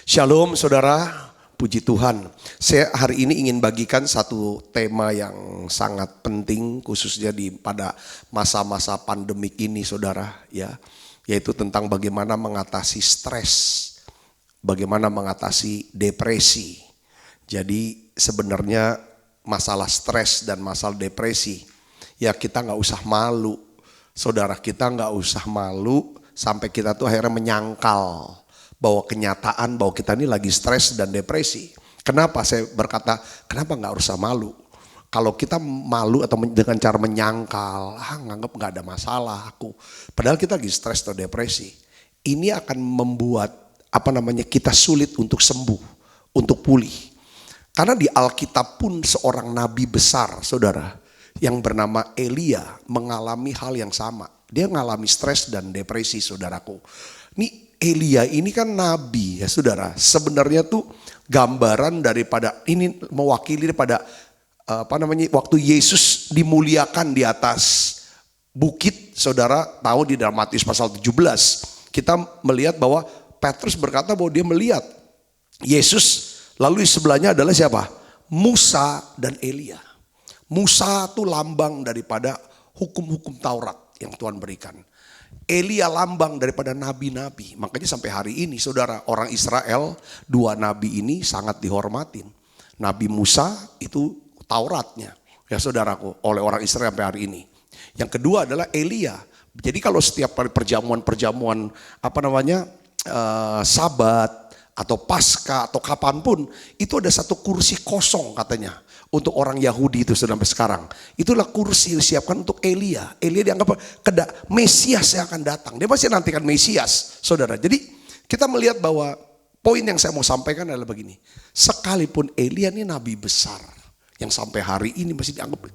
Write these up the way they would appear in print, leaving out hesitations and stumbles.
Shalom saudara, puji Tuhan. Saya hari ini ingin bagikan satu tema yang sangat penting khususnya pada masa-masa pandemik ini saudara ya, yaitu tentang bagaimana mengatasi stres, bagaimana mengatasi depresi. Jadi sebenarnya masalah stres dan masalah depresi ya kita nggak usah malu, saudara, kita nggak usah malu sampai kita tuh akhirnya menyangkal bahwa kenyataan bahwa kita ini lagi stres dan depresi. Kenapa saya berkata, kenapa nggak usah malu? Kalau kita malu atau dengan cara menyangkal, nganggap nggak ada masalah aku. Padahal kita lagi stres atau depresi. Ini akan membuat kita sulit untuk sembuh, untuk pulih. Karena di Alkitab pun seorang nabi besar, saudara, yang bernama Elia mengalami hal yang sama. Dia mengalami stres dan depresi, saudaraku. Ini Elia ini kan nabi ya saudara, sebenarnya tuh gambaran daripada ini mewakili daripada waktu Yesus dimuliakan di atas bukit, saudara tahu di dalam Matius pasal 17 kita melihat bahwa Petrus berkata bahwa dia melihat Yesus, lalu di sebelahnya adalah siapa? Musa dan Elia. Musa tuh lambang daripada hukum-hukum Taurat yang Tuhan berikan. Elia lambang daripada nabi-nabi. Makanya sampai hari ini saudara, orang Israel, dua nabi ini sangat dihormatin. Nabi Musa itu Tauratnya ya saudaraku, oleh orang Israel sampai hari ini. Yang kedua adalah Elia. Jadi kalau setiap perjamuan Sabat atau Paskah atau kapanpun, itu ada satu kursi kosong katanya untuk orang Yahudi itu sampai sekarang. Itulah kursi yang disiapkan untuk Elia. Elia dianggap Mesias yang akan datang. Dia masih nantikan Mesias, saudara. Jadi kita melihat bahwa poin yang saya mau sampaikan adalah begini. Sekalipun Elia ini nabi besar yang sampai hari ini masih dianggap,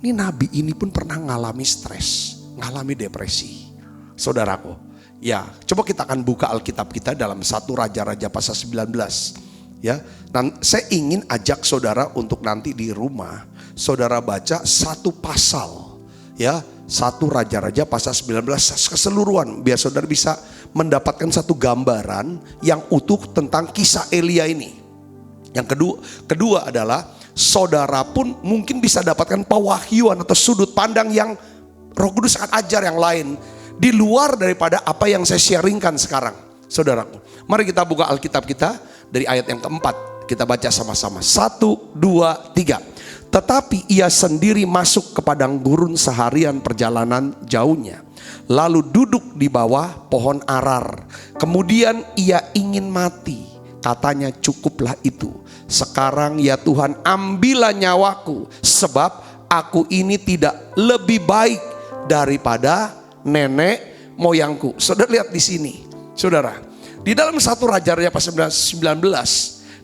ini nabi ini pun pernah ngalami stres, ngalami depresi, saudaraku. Ya, coba kita akan buka Alkitab kita dalam 1 Raja-Raja pasal 19. Ya, dan saya ingin ajak saudara untuk nanti di rumah saudara baca satu pasal, ya, 1 Raja-Raja pasal 19 keseluruhan, biar saudara bisa mendapatkan satu gambaran yang utuh tentang kisah Elia ini. Yang kedua adalah saudara pun mungkin bisa dapatkan pewahyuan atau sudut pandang yang Roh Kudus akan ajar yang lain di luar daripada apa yang saya sharingkan sekarang, saudaraku. Mari kita buka Alkitab kita dari ayat yang keempat. Kita baca sama-sama. 1, 2, 3. Tetapi ia sendiri masuk ke padang gurun seharian perjalanan jauhnya, lalu duduk di bawah pohon arar. Kemudian ia ingin mati. Katanya, cukuplah itu. Sekarang ya Tuhan, ambillah nyawaku, sebab aku ini tidak lebih baik daripada nenek moyangku. Saudara lihat di sini, saudara. Di dalam 1 Raja-Raja pasal 19,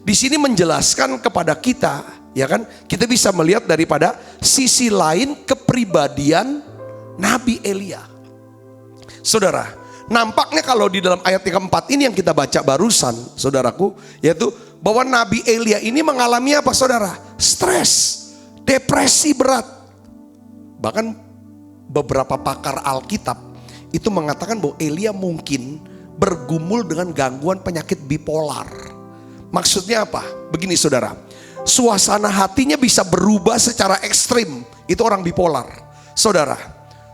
di sini menjelaskan kepada kita, ya kan? Kita bisa melihat daripada sisi lain kepribadian Nabi Elia. Saudara, nampaknya kalau di dalam ayat yang keempat ini yang kita baca barusan, saudaraku, yaitu bahwa Nabi Elia ini mengalami apa, saudara? Stres, depresi berat. Bahkan beberapa pakar Alkitab itu mengatakan bahwa Elia mungkin bergumul dengan gangguan penyakit bipolar. Maksudnya apa? Begini saudara, suasana hatinya bisa berubah secara ekstrim. Itu orang bipolar, saudara.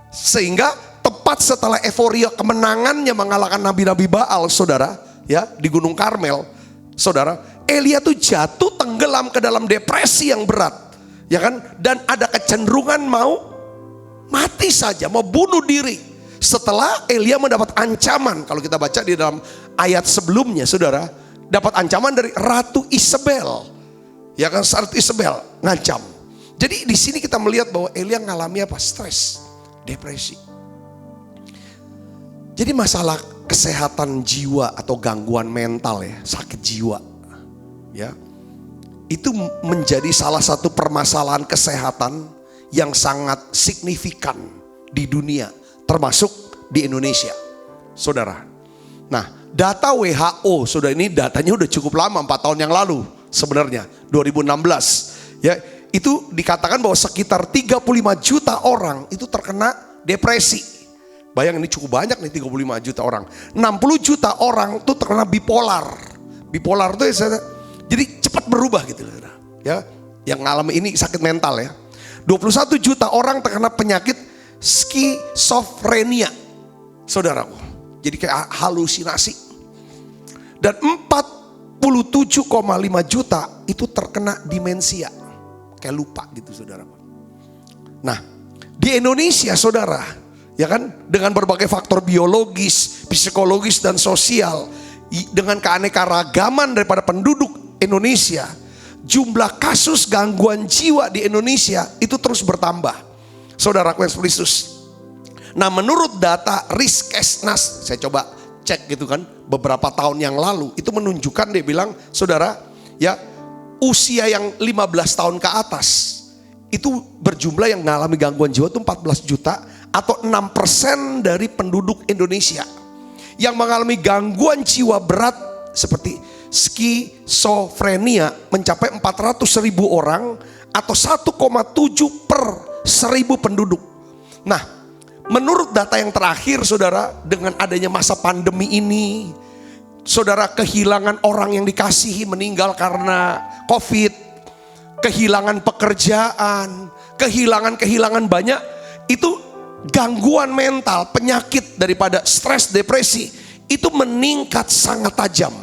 Sehingga tepat setelah euforia kemenangannya mengalahkan nabi-nabi Baal, saudara, ya, di Gunung Karmel, saudara, Elia tuh jatuh tenggelam ke dalam depresi yang berat, ya kan? Dan ada kecenderungan mau mati saja, mau bunuh diri. Setelah Elia mendapat ancaman, kalau kita baca di dalam ayat sebelumnya, saudara, dapat ancaman dari Ratu Isabel. Ya kan, Ratu Isabel ngancam. Jadi di sini kita melihat bahwa Elia ngalami apa? Stres, depresi. Jadi masalah kesehatan jiwa atau gangguan mental ya, sakit jiwa, ya, itu menjadi salah satu permasalahan kesehatan yang sangat signifikan di dunia, termasuk di Indonesia, saudara. Nah, data WHO, saudara, ini datanya udah cukup lama, 4 tahun yang lalu sebenarnya, 2016. Ya, itu dikatakan bahwa sekitar 35 juta orang itu terkena depresi. Bayang, ini cukup banyak nih, 35 juta orang. 60 juta orang itu terkena bipolar. Bipolar itu jadi cepat berubah gitu saudara. Ya, yang ngalami ini sakit mental ya. 21 juta orang terkena penyakit skizofrenia, saudaraku. Jadi kayak halusinasi. Dan 47,5 juta itu terkena demensia, kayak lupa gitu saudaraku. Nah, di Indonesia saudara, ya kan, dengan berbagai faktor biologis, psikologis dan sosial, dengan keanekaragaman daripada penduduk Indonesia, jumlah kasus gangguan jiwa di Indonesia itu terus bertambah. Saudaraku yang Kristus. Nah, menurut data Riskesnas, saya coba cek gitu kan, beberapa tahun yang lalu itu menunjukkan, dia bilang, saudara, ya, usia yang 15 tahun ke atas itu berjumlah yang mengalami gangguan jiwa itu 14 juta atau 6% dari penduduk Indonesia yang mengalami gangguan jiwa berat seperti skizofrenia mencapai 400.000 orang atau 1,7 per 1.000 penduduk. Nah, menurut data yang terakhir saudara, dengan adanya masa pandemi ini, saudara, kehilangan orang yang dikasihi meninggal karena COVID, kehilangan pekerjaan, kehilangan banyak, itu gangguan mental, penyakit daripada stres, depresi, itu meningkat sangat tajam.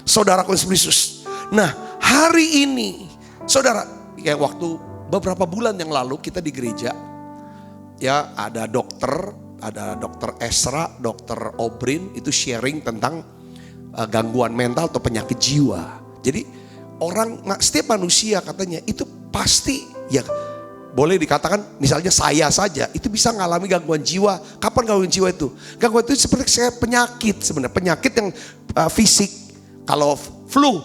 Saudaraku Yesus. Nah, hari ini, saudara, kayak waktu beberapa bulan yang lalu kita di gereja, ya ada dokter Esra, dokter Obrin itu sharing tentang gangguan mental atau penyakit jiwa. Jadi setiap manusia katanya itu pasti, ya boleh dikatakan misalnya saya saja itu bisa mengalami gangguan jiwa. Kapan gangguan jiwa itu? Gangguan itu seperti penyakit sebenarnya, penyakit yang fisik. Kalau flu,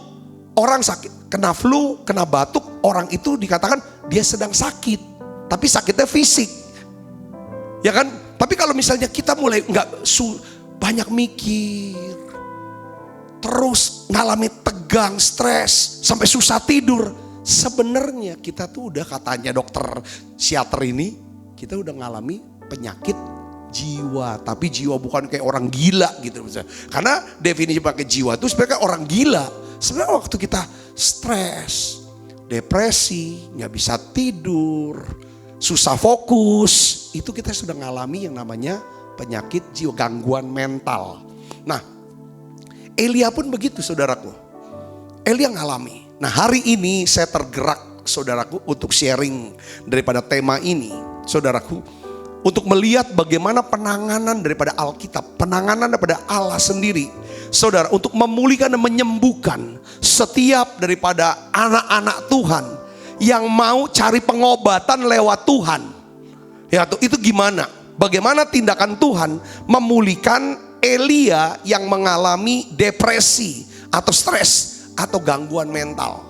orang sakit, kena flu, kena batuk, orang itu dikatakan dia sedang sakit, tapi sakitnya fisik, ya kan? Tapi kalau misalnya kita mulai banyak mikir, terus ngalami tegang, stres, sampai susah tidur, sebenarnya kita tuh udah, katanya dokter psikiater ini, kita udah ngalami penyakit jiwa. Tapi jiwa bukan kayak orang gila gitu misalnya. Karena definisi pakai jiwa itu sebenarnya orang gila. Sebenarnya waktu kita stres, depresi, gak bisa tidur, susah fokus, itu kita sudah ngalami yang namanya penyakit jiwa, gangguan mental. Nah, Elia pun begitu saudaraku. Elia ngalami. Nah, hari ini saya tergerak saudaraku untuk sharing daripada tema ini saudaraku, untuk melihat bagaimana penanganan daripada Alkitab, penanganan daripada Allah sendiri, saudara, untuk memulihkan dan menyembuhkan setiap daripada anak-anak Tuhan yang mau cari pengobatan lewat Tuhan. Ya, itu gimana? Bagaimana tindakan Tuhan memulihkan Elia yang mengalami depresi atau stres atau gangguan mental.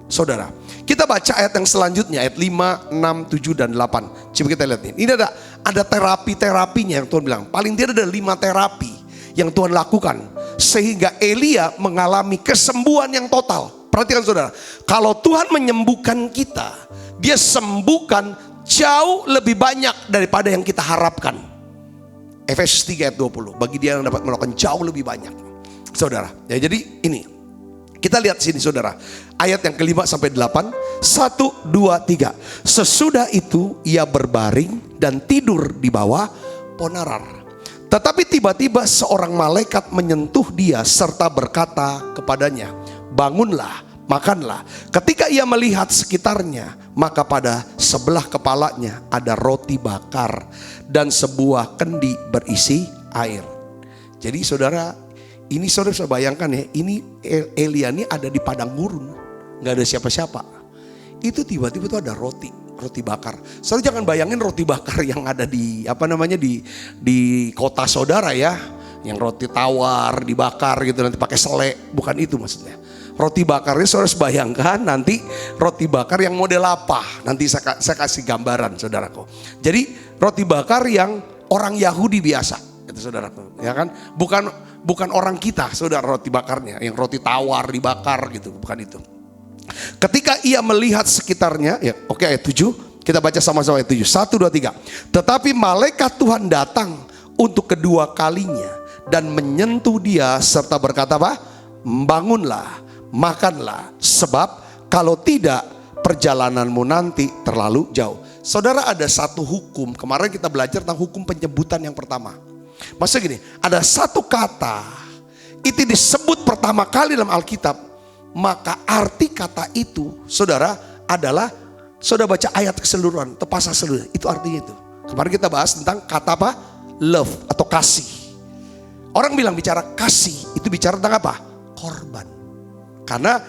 Saudara, kita baca ayat yang selanjutnya, ayat 5, 6, 7, dan 8. Coba kita lihat ini. Ini ada terapi-terapinya yang Tuhan bilang. Paling tidak ada 5 terapi yang Tuhan lakukan sehingga Elia mengalami kesembuhan yang total. Perhatikan saudara, kalau Tuhan menyembuhkan kita, Dia sembuhkan jauh lebih banyak daripada yang kita harapkan. Efesus 3 ayat 20. Bagi dia yang dapat melakukan jauh lebih banyak. Saudara, ya, jadi ini. Kita lihat sini saudara, ayat yang ke-5 sampai 8, 1, 2, 3. Sesudah itu ia berbaring dan tidur di bawah ponarar. Tetapi tiba-tiba seorang malaikat menyentuh dia serta berkata kepadanya, bangunlah, makanlah. Ketika ia melihat sekitarnya, maka pada sebelah kepalanya ada roti bakar dan sebuah kendi berisi air. Jadi saudara, ini saudara bisa bayangkan ya, ini Elia ini ada di padang gurun, nggak ada siapa-siapa. Itu tiba-tiba tuh ada roti bakar. Saudara jangan bayangin roti bakar yang ada di di kota saudara ya, yang roti tawar dibakar gitu nanti pakai selai, bukan itu maksudnya. Roti bakarnya saudara bayangkan nanti roti bakar yang model apa? Nanti saya kasih gambaran saudaraku. Jadi roti bakar yang orang Yahudi biasa, itu saudaraku, ya kan? Bukan orang kita, saudara, roti bakarnya, yang roti tawar dibakar gitu, bukan itu. Ketika ia melihat sekitarnya, ya oke, ayat 7, kita baca sama-sama ayat 7, 1, 2, 3. Tetapi malaikat Tuhan datang untuk kedua kalinya dan menyentuh dia serta berkata apa? Bangunlah, makanlah, sebab kalau tidak perjalananmu nanti terlalu jauh. Saudara, ada satu hukum, kemarin kita belajar tentang hukum penyebutan yang pertama. Maksudnya gini, ada satu kata itu disebut pertama kali dalam Alkitab, maka arti kata itu saudara adalah, saudara baca ayat keseluruhan atau pasal seluruh, itu artinya itu. Kemarin kita bahas tentang kata apa? Love atau kasih. Orang bilang bicara kasih itu bicara tentang apa? Korban. Karena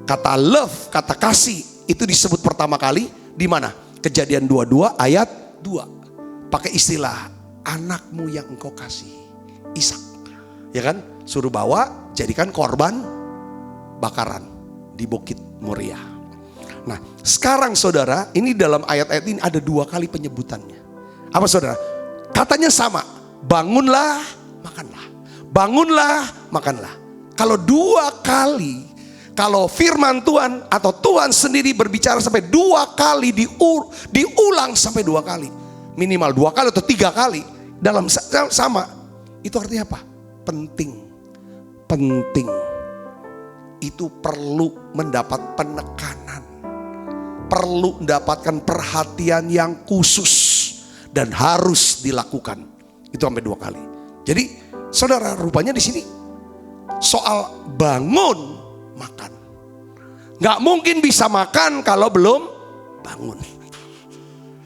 kata love, kata kasih itu disebut pertama kali di mana? Kejadian 22 ayat 2. Pakai istilah anakmu yang engkau kasih, Ishak. Ya kan? Suruh bawa, jadikan korban bakaran di Bukit Moria. Nah, sekarang saudara, ini dalam ayat-ayat ini ada 2 kali penyebutannya. Apa saudara? Katanya sama, bangunlah, makanlah. Bangunlah, makanlah. Kalau 2 kali, kalau firman Tuhan atau Tuhan sendiri berbicara sampai 2 kali, diulang sampai 2 kali. Minimal 2 kali atau 3 kali dalam sama. Itu artinya apa? Penting. Penting. Itu perlu mendapat penekanan. Perlu mendapatkan perhatian yang khusus dan harus dilakukan. Itu sampai 2 kali. Jadi saudara, rupanya di sini soal bangun, makan. Gak mungkin bisa makan kalau belum bangun.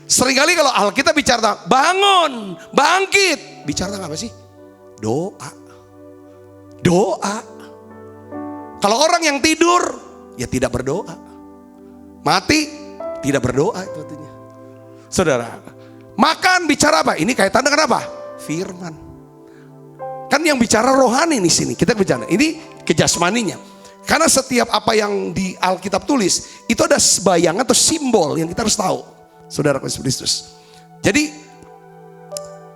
Seringkali kalau Alkitab bicara tentang bangun, bangkit, bicara tentang apa sih? Doa. Doa. Kalau orang yang tidur, ya tidak berdoa. Mati, tidak berdoa, itu artinya. Saudara, makan bicara apa? Ini kaitan dengan apa? Firman. Kan yang bicara rohani di sini. Kita bicara ini kejasmaninya. Karena setiap apa yang di Alkitab tulis itu ada bayangan atau simbol yang kita harus tahu. Saudara Kristus. Jadi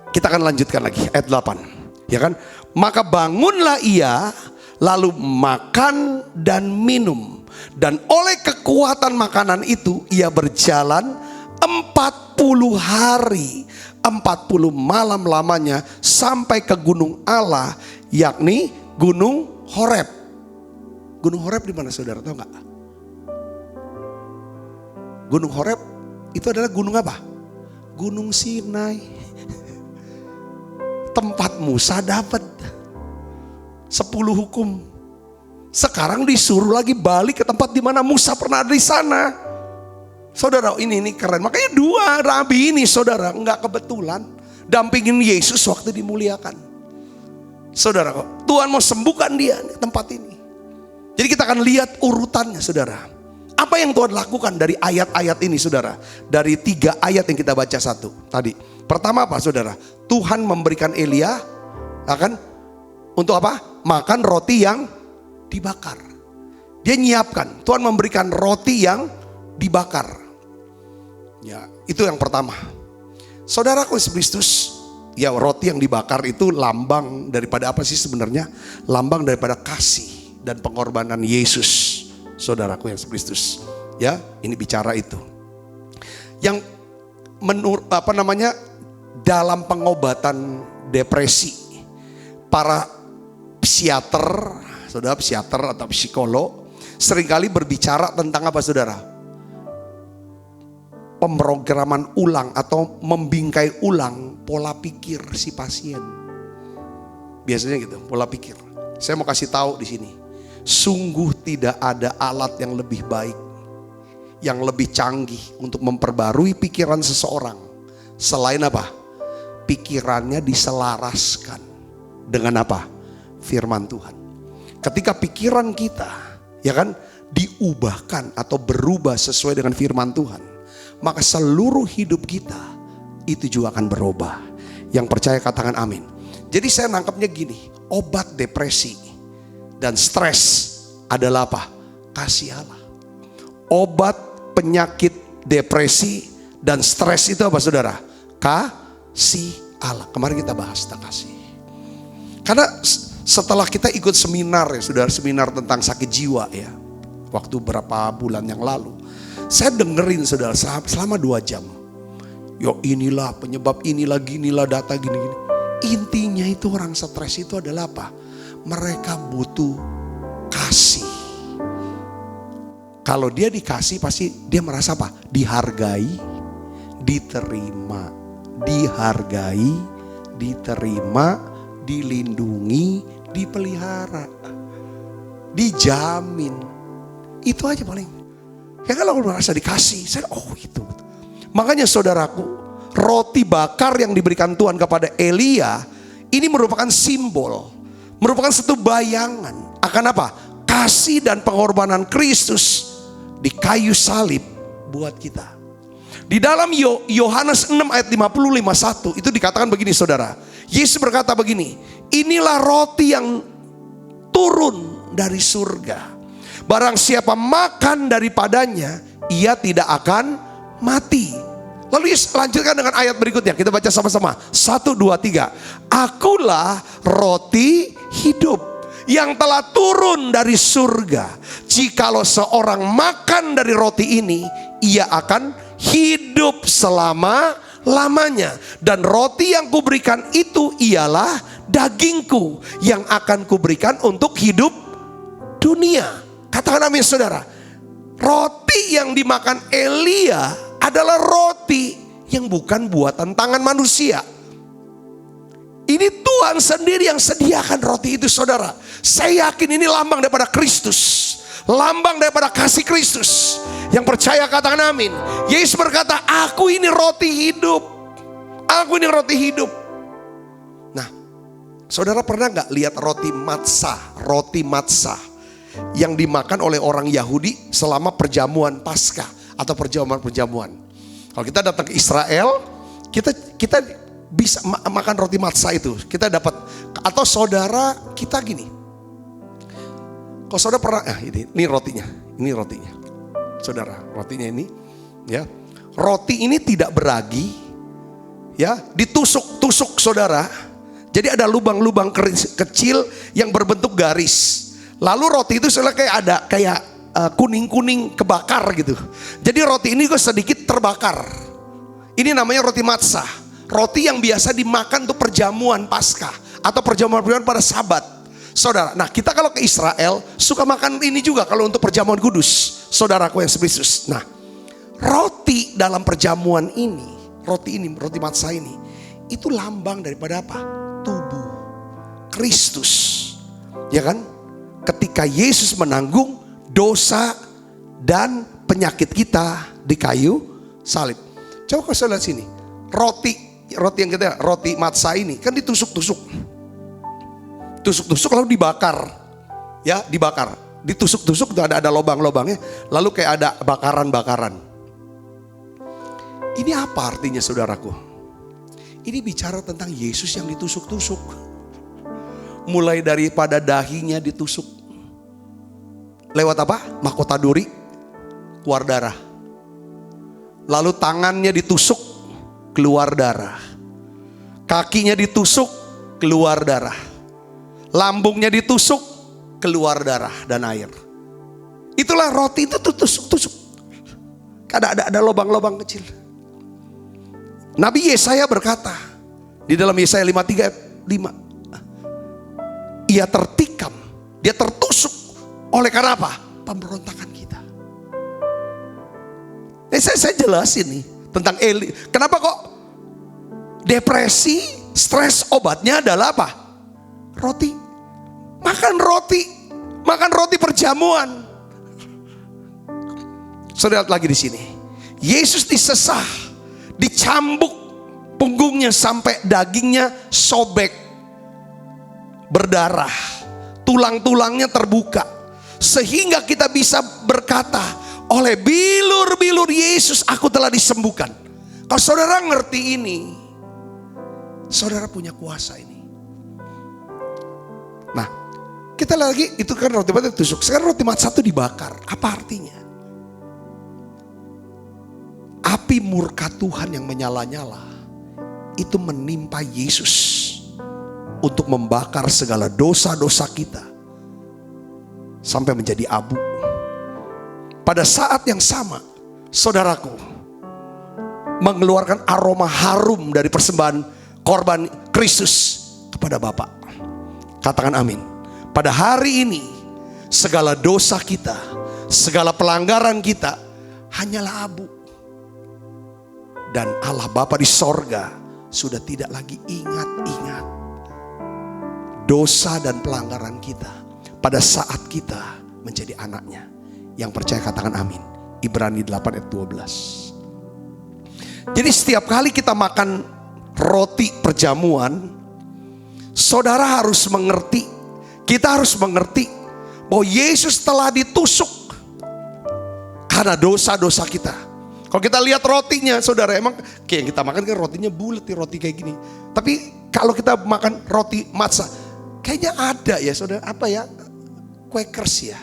kita akan lanjutkan lagi ayat 8. Ya kan? Maka bangunlah ia, lalu makan dan minum. Dan oleh kekuatan makanan itu ia berjalan 40 hari, 40 malam lamanya sampai ke gunung Allah, yakni gunung Horeb. Gunung Horeb di mana saudara, tahu nggak? Gunung Horeb itu adalah gunung apa? Gunung Sinai. Tempat Musa dapat 10 hukum. Sekarang disuruh lagi balik ke tempat di mana Musa pernah ada di sana. Saudara, ini keren. Makanya 2 rabi ini saudara nggak kebetulan dampingin Yesus waktu dimuliakan. Saudara, Tuhan mau sembuhkan dia di tempat ini. Jadi kita akan lihat urutannya saudara. Apa yang Tuhan lakukan dari ayat-ayat ini saudara? Dari 3 ayat yang kita baca tadi. Pertama apa saudara? Tuhan memberikan Elia akan untuk apa? Makan roti yang dibakar. Dia nyiapkan. Tuhan memberikan roti yang dibakar. Ya, itu yang pertama. Saudaraku Kristus, ya roti yang dibakar itu lambang daripada apa sih sebenarnya? Lambang daripada kasih dan pengorbanan Yesus. Saudaraku yang Kristus. Ya, ini bicara itu. Yang dalam pengobatan depresi, para psikiater, saudara psikiater atau psikolog seringkali berbicara tentang apa saudara? Pemrograman ulang atau membingkai ulang pola pikir si pasien. Biasanya gitu, pola pikir. Saya mau kasih tahu di sini, sungguh tidak ada alat yang lebih baik, yang lebih canggih untuk memperbarui pikiran seseorang selain apa? Pikirannya diselaraskan dengan apa? Firman Tuhan. Ketika pikiran kita, ya kan, diubahkan atau berubah sesuai dengan firman Tuhan, maka seluruh hidup kita itu juga akan berubah. Yang percaya katakan amin. Jadi saya nangkapnya gini, obat depresi dan stres adalah apa? Kasih Allah. Obat penyakit depresi dan stres itu apa saudara? Kasih Allah. Kemarin kita bahas tentang kasih. Karena setelah kita ikut seminar ya saudara, seminar tentang sakit jiwa ya, waktu berapa bulan yang lalu, saya dengerin saudara selama 2 jam. Yo inilah penyebab, inilah ginilah data gini-gini. Intinya itu orang stres itu adalah apa? Mereka butuh kasih. Kalau dia dikasih pasti dia merasa apa? Dihargai, diterima. Dihargai, diterima, dilindungi, dipelihara, dijamin. Itu aja paling. Ya kalau merasa dikasih, saya itu. Makanya saudaraku, roti bakar yang diberikan Tuhan kepada Elia ini merupakan simbol, merupakan satu bayangan akan apa? Kasih dan pengorbanan Kristus di kayu salib buat kita. Di dalam Yohanes 6 ayat 55:1 itu dikatakan begini saudara. Yesus berkata begini, inilah roti yang turun dari surga. Barang siapa makan daripadanya, ia tidak akan mati. Lalu Yesus lanjutkan dengan ayat berikutnya. Kita baca sama-sama. 1, 2, 3. Akulah roti hidup yang telah turun dari surga. Jikalau seorang makan dari roti ini, ia akan hidup selama-lamanya. Dan roti yang kuberikan itu ialah dagingku yang akan kuberikan untuk hidup dunia. Katakan amin saudara. Roti yang dimakan Elia adalah roti yang bukan buatan tangan manusia. Ini Tuhan sendiri yang sediakan roti itu saudara. Saya yakin ini lambang daripada Kristus, lambang daripada kasih Kristus. Yang percaya katakan amin. Yesus berkata, aku ini roti hidup. Aku ini roti hidup. Nah, saudara pernah gak lihat roti matzah? Roti matzah yang dimakan oleh orang Yahudi selama perjamuan Paskah atau perjamuan-perjamuan. Kalau kita datang ke Israel, kita bisa makan roti matzah itu. Kita dapat, atau saudara kita gini. Kalau saudara pernah, ini rotinya, saudara, rotinya ini, ya, roti ini tidak beragi, ya, ditusuk-tusuk saudara. Jadi ada lubang-lubang kecil yang berbentuk garis. Lalu roti itu saudara kayak kuning-kuning kebakar gitu. Jadi roti ini kok sedikit terbakar. Ini namanya roti matzah. Roti yang biasa dimakan untuk perjamuan Paskah atau perjamuan-perjamuan pada Sabat. Saudara, nah kita kalau ke Israel suka makan ini juga kalau untuk perjamuan kudus. Saudaraku yang spesius. Nah, roti dalam perjamuan ini, roti matzah ini, itu lambang daripada apa? Tubuh Kristus. Ya kan? Ketika Yesus menanggung dosa dan penyakit kita di kayu salib. Coba kau lihat sini. Roti yang kita, roti matzah ini kan ditusuk-tusuk lalu dibakar, ya dibakar, ditusuk-tusuk itu ada lubang-lubangnya, lalu kayak ada bakaran-bakaran. Ini apa artinya saudaraku? Ini bicara tentang Yesus yang ditusuk-tusuk, mulai daripada dahinya ditusuk, lewat apa? Mahkota duri, keluar darah, lalu tangannya ditusuk, keluar darah, kakinya ditusuk, keluar darah, lambungnya ditusuk, keluar darah dan air. Itulah roti itu tusuk-tusuk. Ada lubang-lubang kecil. Nabi Yesaya berkata di dalam Yesaya 53:5, ia tertikam, dia tertusuk oleh karena apa? Pemberontakan kita. Saya jelasin nih tentang Eli. Kenapa kok depresi, stres obatnya adalah apa? Roti. Makan roti perjamuan. Saudara lihat lagi di sini. Yesus disesah, dicambuk punggungnya sampai dagingnya sobek, berdarah, tulang-tulangnya terbuka, sehingga kita bisa berkata, oleh bilur-bilur Yesus aku telah disembuhkan. Kalau saudara ngerti ini, saudara punya kuasa ini. Nah, kita lagi itu kan roti matzah ditusuk. Sekarang roti matzah itu dibakar. Apa artinya? Api murka Tuhan yang menyala-nyala itu menimpa Yesus untuk membakar segala dosa-dosa kita sampai menjadi abu. Pada saat yang sama, saudaraku mengeluarkan aroma harum dari persembahan korban Kristus kepada Bapa. Katakan amin. Pada hari ini segala dosa kita, segala pelanggaran kita hanyalah abu. Dan Allah Bapa di sorga sudah tidak lagi ingat-ingat dosa dan pelanggaran kita pada saat kita menjadi anaknya. Yang percaya katakan amin. Ibrani 8 ayat 12. Jadi setiap kali kita makan roti perjamuan, saudara harus mengerti, kita harus mengerti bahwa Yesus telah ditusuk karena dosa-dosa kita. Kalau kita lihat rotinya, saudara, emang kayak yang kita makan kan rotinya bulat, roti kayak gini. Tapi kalau kita makan roti matzah, kayaknya ada ya saudara, apa ya, Quakers ya.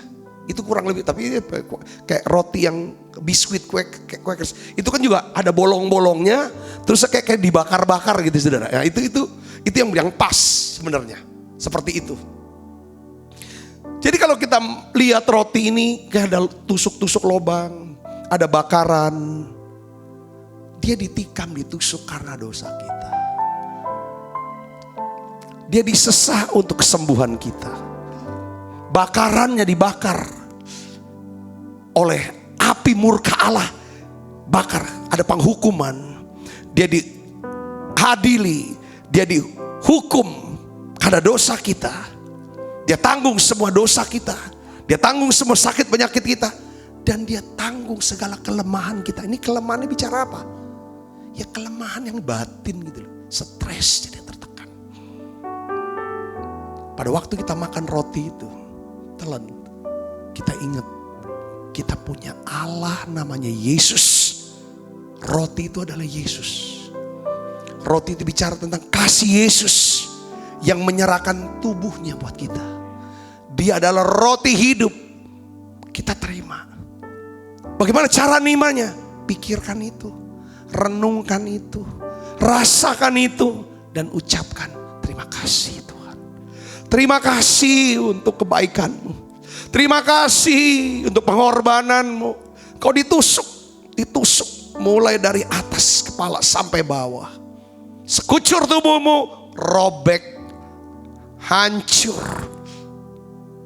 Itu kurang lebih, tapi kayak roti yang biskuit Quakers. Itu kan juga ada bolong-bolongnya, terus kayak dibakar-bakar gitu saudara. Ya, itu yang pas sebenarnya, seperti itu. Jadi kalau kita lihat roti ini kayak ada tusuk-tusuk lobang, ada bakaran, dia ditikam, ditusuk karena dosa kita. Dia disesah untuk kesembuhan kita. Bakarannya dibakar oleh api murka Allah. Bakar, ada penghukuman. Dia diadili, dia dihukum karena dosa kita. Dia tanggung semua dosa kita. Dia tanggung semua sakit penyakit kita. Dan dia tanggung segala kelemahan kita. Ini kelemahannya bicara apa? Ya kelemahan yang batin gitu loh. Stres, jadi tertekan. Pada waktu kita makan roti itu, telan, kita ingat kita punya Allah namanya Yesus. Roti itu adalah Yesus. Roti itu bicara tentang kasih Yesus yang menyerahkan tubuhnya buat kita. Dia adalah roti hidup. Kita terima. Bagaimana cara nimanya? Pikirkan itu, renungkan itu, rasakan itu, dan ucapkan terima kasih Tuhan. Terima kasih untuk kebaikanmu. Terima kasih untuk pengorbananmu. Kau ditusuk mulai dari atas kepala sampai bawah. Sekucur tubuhmu robek, hancur.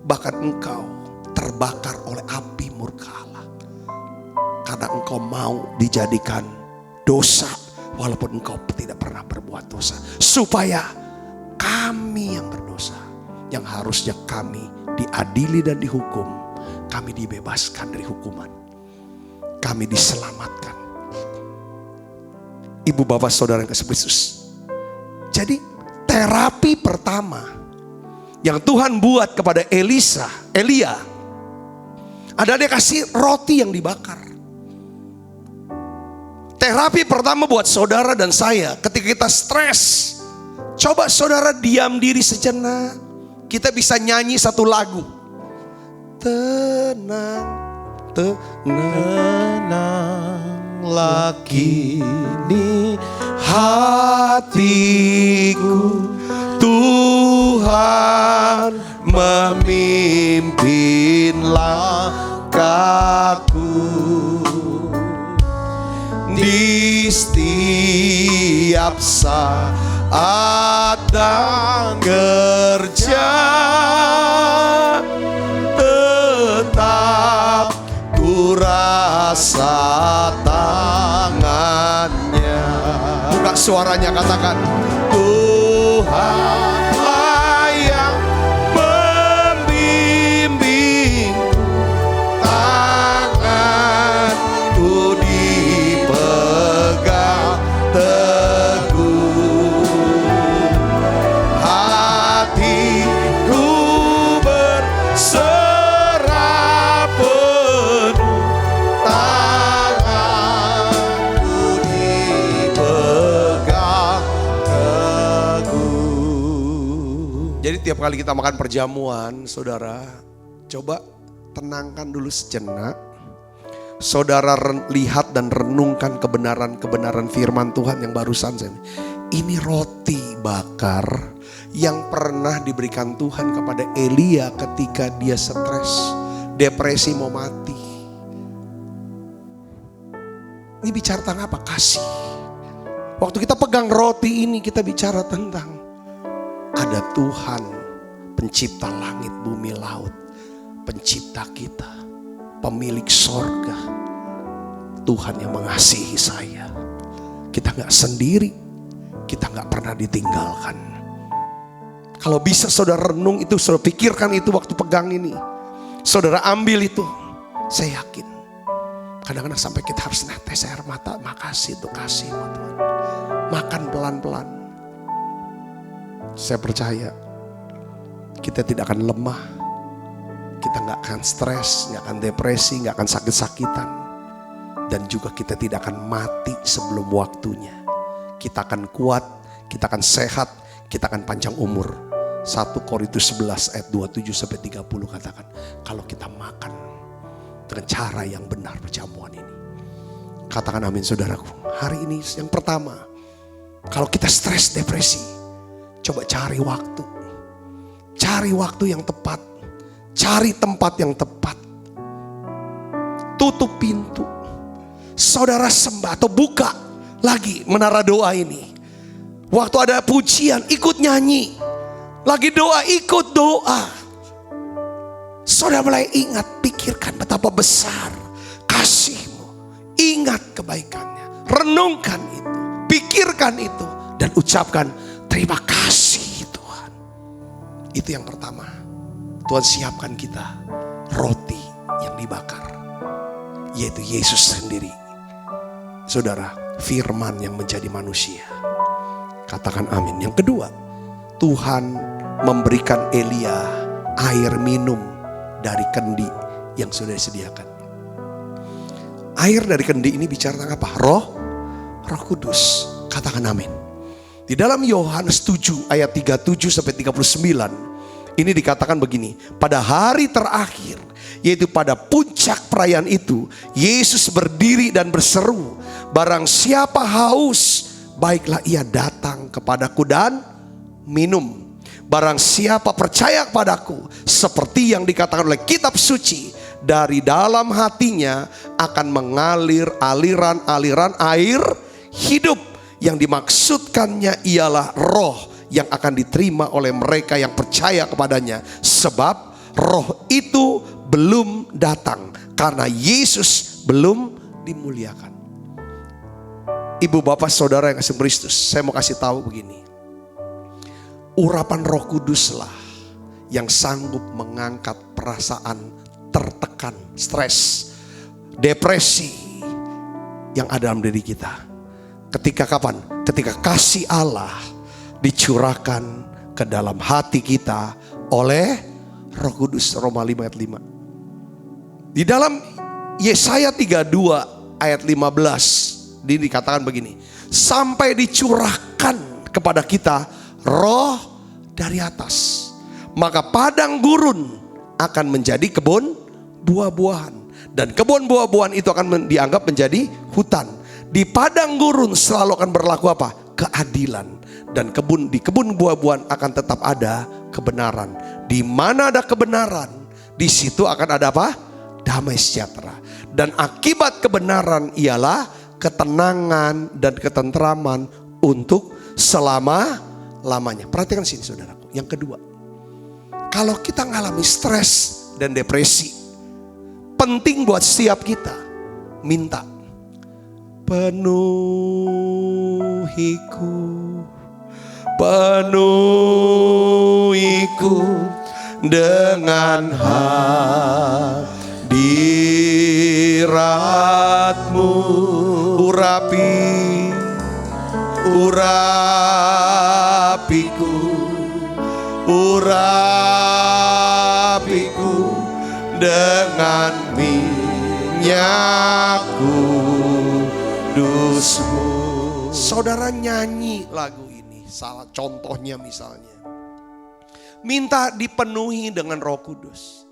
Bahkan engkau terbakar oleh api murka Allah. Karena engkau mau dijadikan dosa walaupun engkau tidak pernah berbuat dosa. Supaya kami yang berdosa, yang harusnya kami diadili dan dihukum, kami dibebaskan dari hukuman. Kami diselamatkan. Ibu bapak saudara yang kasih Kristus. Jadi terapi pertama yang Tuhan buat kepada Elia adalah dia kasih roti yang dibakar. Terapi pertama buat saudara dan saya ketika kita stres. Coba saudara diam diri sejenak. Kita bisa nyanyi satu lagu. Tenang, tenanglah kini hatiku. Tuhan memimpin langkahku. Di setiap saat dan kerja tetap ku rasa tangannya. Buka suaranya, katakan Tuhanlah yang membimbing, tanganku dipegang teguh, hatiku berserah penuh, tanganku dipegang teguh. Jadi tiap kali kita makan perjamuan, saudara, coba tenangkan dulu sejenak. Saudara lihat dan renungkan kebenaran-kebenaran firman Tuhan yang barusan saya. Ini roti bakar yang pernah diberikan Tuhan kepada Elia ketika dia stres, depresi, mau mati. Ini bicara tentang apa? Kasih. Waktu kita pegang roti ini, kita bicara tentang ada Tuhan, pencipta langit, bumi, laut, pencipta kita. pemilik sorga, Tuhan yang mengasihi saya. Kita gak sendiri, kita gak pernah ditinggalkan. Kalau bisa saudara renung itu, saudara pikirkan itu waktu pegang ini, saudara ambil itu, saya yakin kadang-kadang sampai kita harus netes air mata. Makasih untuk kasih Tuhan. Makan pelan-pelan. Saya percaya kita tidak akan lemah, kita gak akan stres, gak akan depresi, gak akan sakit-sakitan. Dan juga kita tidak akan mati sebelum waktunya. Kita akan kuat, kita akan sehat, kita akan panjang umur. 1 Korintus 11 ayat 27-30 katakan, kalau kita makan dengan cara yang benar perjamuan ini. Katakan amin saudaraku. Hari ini yang pertama, kalau kita stres, depresi, coba cari waktu. Cari waktu yang tepat. Cari tempat yang tepat. Tutup pintu. Saudara sembah atau buka lagi menara doa ini. Waktu ada pujian, ikut nyanyi. Lagi doa, ikut doa. Saudara mulai ingat, pikirkan betapa besar kasih-Mu. Ingat kebaikannya. Renungkan itu. Pikirkan itu. Dan ucapkan terima kasih Tuhan. Itu yang pertama. Tuhan siapkan kita roti yang dibakar. Yaitu Yesus sendiri. Saudara, firman yang menjadi manusia. Katakan amin. Yang kedua, Tuhan memberikan Elia air minum dari kendi yang sudah disediakan. Air dari kendi ini bicara tentang apa? Roh Kudus. Katakan amin. Di dalam Yohanes 7 ayat 37-39 ini dikatakan begini. Pada hari terakhir, yaitu pada puncak perayaan itu, Yesus berdiri dan berseru, barang siapa haus, baiklah ia datang kepadaku dan minum. Barang siapa percaya kepadaku, seperti yang dikatakan oleh kitab suci, dari dalam hatinya akan mengalir aliran-aliran air hidup. Yang dimaksudkannya ialah roh yang akan diterima oleh mereka yang percaya kepadanya. Sebab roh itu belum datang karena Yesus belum dimuliakan. Ibu bapak saudara yang kasih Kristus, saya mau kasih tahu begini. Urapan Roh Kuduslah yang sanggup mengangkat perasaan tertekan, stres, depresi yang ada dalam diri kita. Ketika kapan? Ketika kasih Allah dicurahkan ke dalam hati kita oleh Roh Kudus. Roma 5 ayat 5. Di dalam Yesaya 32 ayat 15 dikatakan begini. Sampai dicurahkan kepada kita roh dari atas, maka padang gurun akan menjadi kebun buah-buahan. Dan kebun buah-buahan itu akan dianggap menjadi hutan. Di padang gurun selalu akan berlaku apa? Keadilan. Dan di kebun buah-buahan akan tetap ada kebenaran. Di mana ada kebenaran, di situ akan ada apa? Damai sejahtera. Dan akibat kebenaran ialah ketenangan dan ketentraman untuk selama-lamanya. Perhatikan sini saudaraku. Yang kedua, kalau kita mengalami stres dan depresi, penting buat setiap kita minta. Penuhiku dengan hadirat-Mu, urapiku dengan minyak kudus-Mu. Saudara nyanyi lagu ini, salah contohnya misalnya, minta dipenuhi dengan Roh Kudus,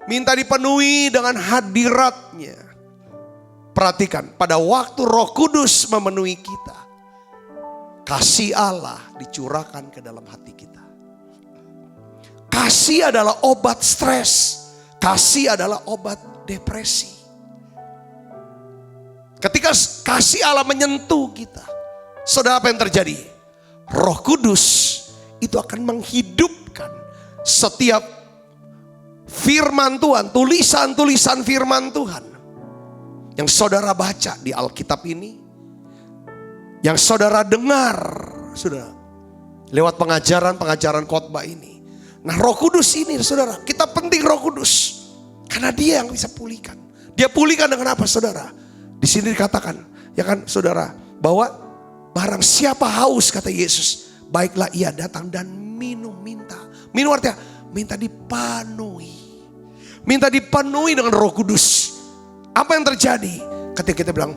minta dipenuhi dengan hadirat-Nya. Perhatikan, pada waktu Roh Kudus memenuhi kita, kasih Allah dicurahkan ke dalam hati kita. Kasih adalah obat stres. Kasih adalah obat depresi. Ketika kasih Allah menyentuh kita, saudara, apa yang terjadi? Roh Kudus itu akan menghidupkan setiap firman Tuhan, tulisan-tulisan firman Tuhan yang saudara baca di Alkitab ini, yang saudara dengar, saudara, lewat pengajaran-pengajaran khotbah ini. Nah, Roh Kudus ini, saudara, kita penting Roh Kudus karena Dia yang bisa pulihkan. Dia pulihkan dengan apa, saudara? Di sini dikatakan, ya kan, saudara, bahwa barang siapa haus, kata Yesus, baiklah ia datang dan minum, minta. Minum artinya minta dipenuhi. Minta dipenuhi dengan Roh Kudus. Apa yang terjadi ketika kita bilang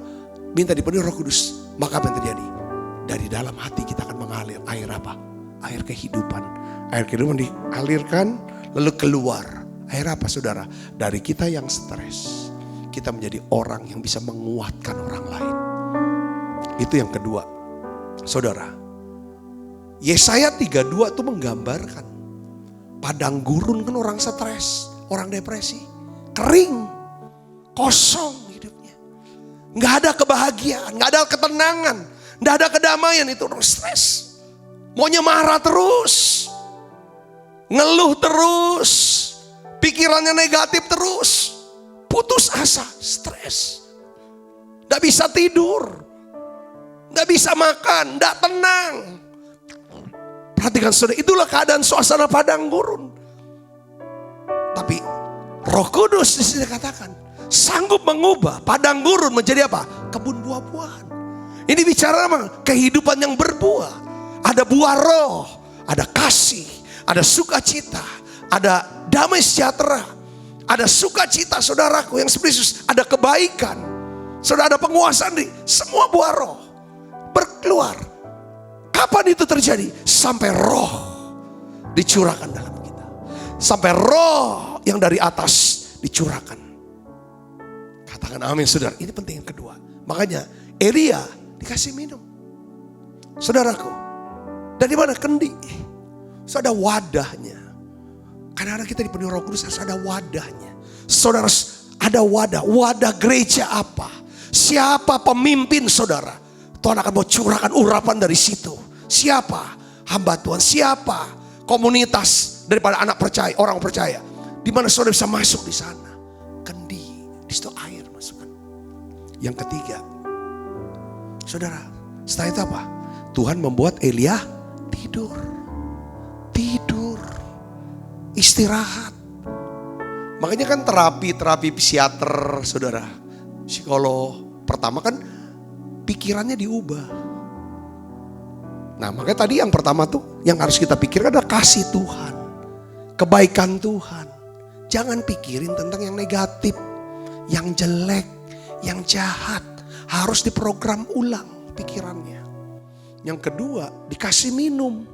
minta dipenuhi Roh Kudus? Maka apa yang terjadi? Dari dalam hati kita akan mengalir air apa? Air kehidupan. Air kehidupan dialirkan lalu keluar. Air apa, saudara? Dari kita yang stres, kita menjadi orang yang bisa menguatkan orang lain. Itu yang kedua, saudara. Yesaya 32 itu menggambarkan padang gurun, kan orang stres, orang depresi, kering, kosong hidupnya. Nggak ada kebahagiaan, nggak ada ketenangan, nggak ada kedamaian, itu orang stres. Maunya marah terus, ngeluh terus, pikirannya negatif terus, putus asa, stres. Nggak bisa tidur, nggak bisa makan, nggak tenang. Perhatikan saudara, itulah keadaan suasana padang gurun. Tapi Roh Kudus di sini katakan sanggup mengubah padang gurun menjadi apa? Kebun buah-buahan. Ini bicara apa? Kehidupan yang berbuah. Ada buah roh, ada kasih, ada sukacita, ada damai sejahtera, ada sukacita, saudaraku, yang seperti ada kebaikan, saudara, ada penguasaan diri. Semua buah roh berkeluar. Kapan itu terjadi? Sampai roh dicurahkan dalam kita. Sampai roh yang dari atas dicurahkan. Katakan amin, saudara. Ini penting yang kedua. Makanya Elia dikasih minum. Saudaraku, dari mana? Kendi. So, ada wadahnya. Kadang-kadang kita dipenuhi Roh Kudus, ada wadahnya. Saudara, ada wadah. Wadah gereja apa? Siapa pemimpin, saudara? Tuhan akan mau curahkan urapan dari situ. Siapa hamba Tuhan? Siapa komunitas daripada anak percaya, orang percaya? Di mana saudara bisa masuk di sana? Kendi, di situ air masukkan. Yang ketiga, saudara, setelah itu apa? Tuhan membuat Elia tidur, istirahat. Makanya kan terapi psikiater, saudara, psikolog, pertama kan pikirannya diubah. Nah, makanya tadi yang pertama tuh yang harus kita pikirkan adalah kasih Tuhan, kebaikan Tuhan. Jangan pikirin tentang yang negatif, yang jelek, yang jahat. Harus diprogram ulang pikirannya. Yang kedua, dikasih minum.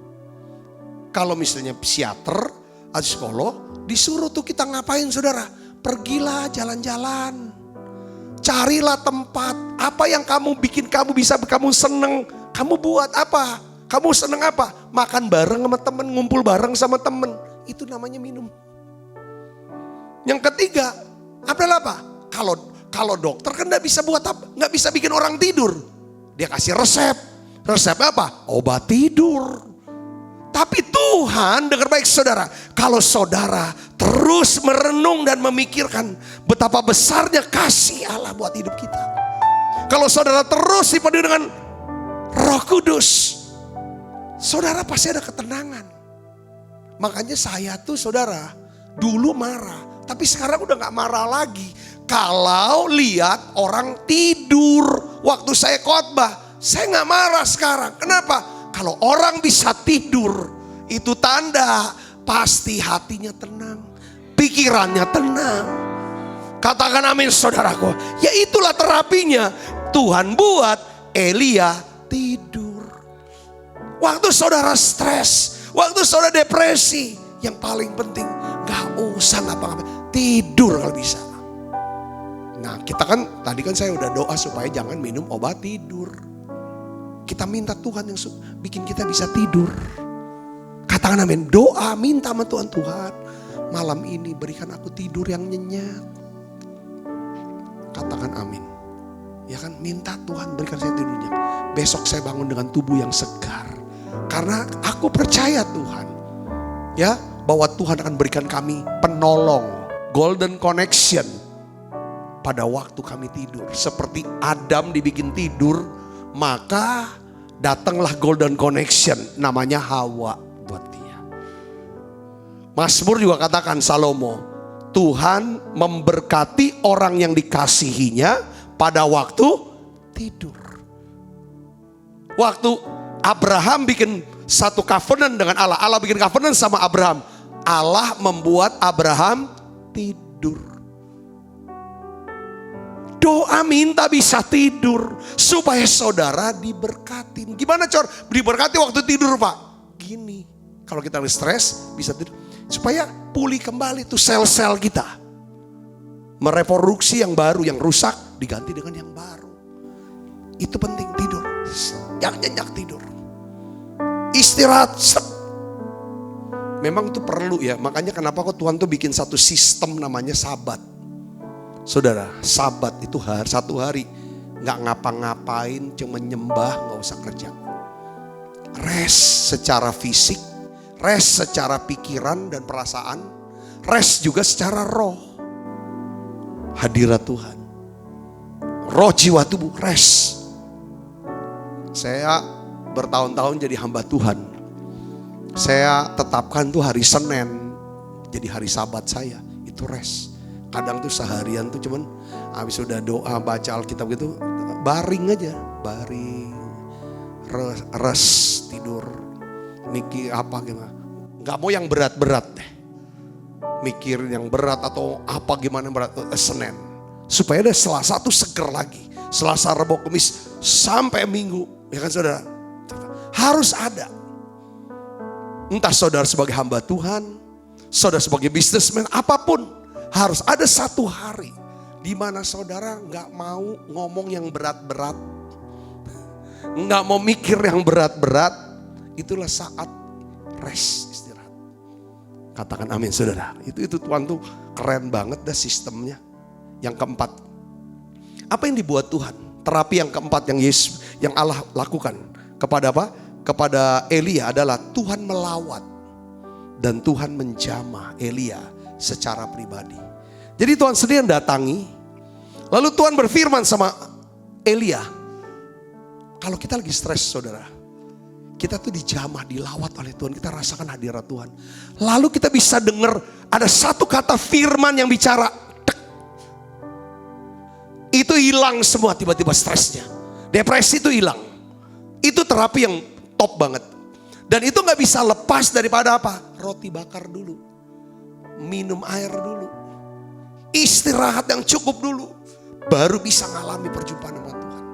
Kalau misalnya psikiater atau psikolog, disuruh tuh kita ngapain, saudara? Pergilah jalan-jalan. Carilah tempat. Apa yang kamu bikin kamu bisa, kamu seneng. Kamu buat apa? Kamu seneng apa? Makan bareng sama temen, ngumpul bareng sama temen. Itu namanya minum. Yang ketiga, apa? Kalau dokter kan gak bisa buat apa? Gak bisa bikin orang tidur. Dia kasih resep. Resep apa? Obat tidur. Tapi Tuhan, dengar baik saudara, kalau saudara terus merenung dan memikirkan betapa besarnya kasih Allah buat hidup kita. Kalau saudara terus dipenuhi dengan Roh Kudus, saudara pasti ada ketenangan. Makanya saya tuh, saudara, dulu marah, tapi sekarang udah gak marah lagi. Kalau lihat orang tidur waktu saya khotbah, saya gak marah sekarang. Kenapa? Kalau orang bisa tidur, itu tanda pasti hatinya tenang, pikirannya tenang. Katakan amin, saudaraku. Ya itulah terapinya. Tuhan buat Elia tidur. Waktu saudara stres, waktu saudara depresi, yang paling penting gak usah ngapa-ngapain, tidur kalau bisa. Nah, kita kan tadi kan saya udah doa supaya jangan minum obat tidur. Kita minta Tuhan yang bikin kita bisa tidur. Katakan amin. Doa, minta sama Tuhan. Tuhan, malam ini berikan aku tidur yang nyenyak. Katakan amin. Ya kan, minta Tuhan berikan saya tidur nyenyak. Besok saya bangun dengan tubuh yang segar. Karena aku percaya Tuhan. Ya, bahwa Tuhan akan berikan kami penolong, golden connection pada waktu kami tidur. Seperti Adam dibikin tidur, maka datanglah golden connection namanya Hawa buat dia. Mazmur juga katakan, Salomo, Tuhan memberkati orang yang dikasihinya pada waktu tidur. Waktu Abraham bikin satu covenant dengan Allah, Allah bikin covenant sama Abraham, Allah membuat Abraham tidur. Doa minta bisa tidur supaya saudara diberkatin. Gimana Cor? Diberkati waktu tidur Pak? Gini, kalau kita lagi stres bisa tidur. Supaya pulih kembali tuh sel-sel kita. Mereproduksi yang baru, yang rusak diganti dengan yang baru. Itu penting, tidur. Yang nyenyak tidur. Istirahat. Memang itu perlu ya. Makanya kenapa kok Tuhan tuh bikin satu sistem namanya Sabat. Saudara, Sabat itu satu hari gak ngapa-ngapain, cuma nyembah, gak usah kerja. Rest secara fisik, rest secara pikiran dan perasaan, rest juga secara roh. Hadirat Tuhan. Roh, jiwa, tubuh, rest. Saya bertahun-tahun jadi hamba Tuhan. Saya tetapkan tuh hari Senin jadi hari Sabat saya, itu rest. Kadang tuh seharian tuh cuman habis udah doa, baca Alkitab gitu, baring aja, baring, rest, tidur, mikir apa gimana. Gak mau yang berat-berat deh, mikir yang berat atau apa gimana berat. Senin, supaya ada Selasa tuh seger lagi, Selasa, Rabu, Kamis sampai Minggu, ya kan saudara, harus ada. Entah saudara sebagai hamba Tuhan, saudara sebagai businessman, apapun, harus ada satu hari di mana saudara nggak mau ngomong yang berat-berat, nggak mau mikir yang berat-berat. Itulah saat rest, istirahat. Katakan amin saudara. Itu Tuhan tuh keren banget dah sistemnya. Yang keempat, apa yang dibuat Tuhan? Terapi yang keempat yang Yesus, yang Allah lakukan kepada apa? Kepada Elia adalah Tuhan melawat dan Tuhan menjamah Elia secara pribadi. Jadi Tuhan sendiri yang datangi, lalu Tuhan berfirman sama Elia. Kalau kita lagi stres saudara, kita tuh dijamah, dilawat oleh Tuhan, kita rasakan hadirat Tuhan. Lalu kita bisa dengar ada satu kata firman yang bicara, tek. Itu hilang semua tiba-tiba stresnya. Depresi itu hilang. Itu terapi yang top banget. Dan itu gak bisa lepas daripada apa? Roti bakar dulu, minum air dulu, istirahat yang cukup dulu, baru bisa ngalami perjumpaan sama Tuhan.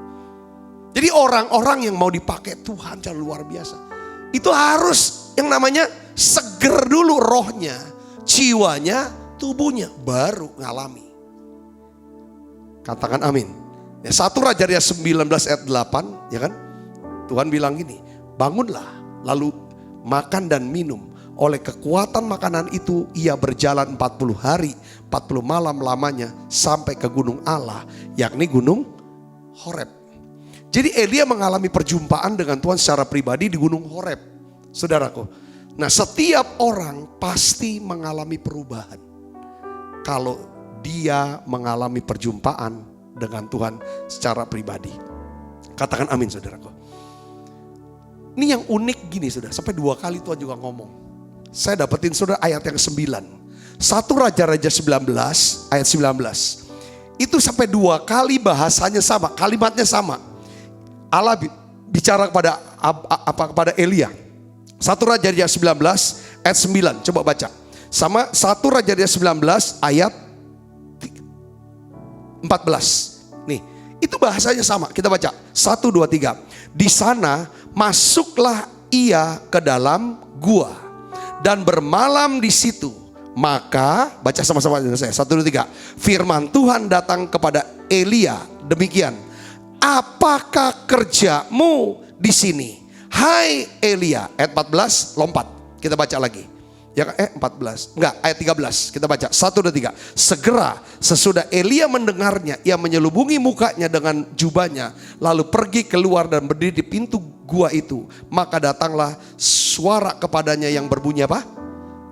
Jadi orang-orang yang mau dipakai Tuhan cara luar biasa, itu harus yang namanya seger dulu rohnya, jiwanya, tubuhnya, baru ngalami. Katakan amin. Ya, 1 Raja-Raja 19 ayat 8, ya kan? Tuhan bilang gini, bangunlah lalu makan dan minum. Oleh kekuatan makanan itu ia berjalan 40 hari, 40 malam lamanya sampai ke gunung Allah, yakni gunung Horeb. Jadi Elia mengalami perjumpaan dengan Tuhan secara pribadi di gunung Horeb. Saudaraku, nah setiap orang pasti mengalami perubahan kalau dia mengalami perjumpaan dengan Tuhan secara pribadi. Katakan amin saudaraku. Ini yang unik gini saudara, sampai 2 kali Tuhan juga ngomong. Saya dapetin saudara ayat yang 9. 1 Raja-Raja 19 ayat 19. Itu sampai 2 kali bahasanya sama, kalimatnya sama. Allah bicara kepada Elia. 1 Raja-Raja 19 ayat 9. Coba baca. Sama 1 Raja-Raja 19 ayat 14. Nih, itu bahasanya sama. Kita baca. 1, 2, 3. Di sana masuklah ia ke dalam gua dan bermalam di situ. Maka, baca sama-sama dengan saya. 1, 2, 3. Firman Tuhan datang kepada Elia demikian. Apakah kerjamu di sini? Hai Elia. Ayat 14, lompat. Kita baca lagi. Ya, 14. Enggak, ayat 13. Kita baca. 1, 2, 3. Segera sesudah Elia mendengarnya, ia menyelubungi mukanya dengan jubahnya, lalu pergi keluar dan berdiri di pintu gua itu. Maka datanglah suara kepadanya yang berbunyi apa?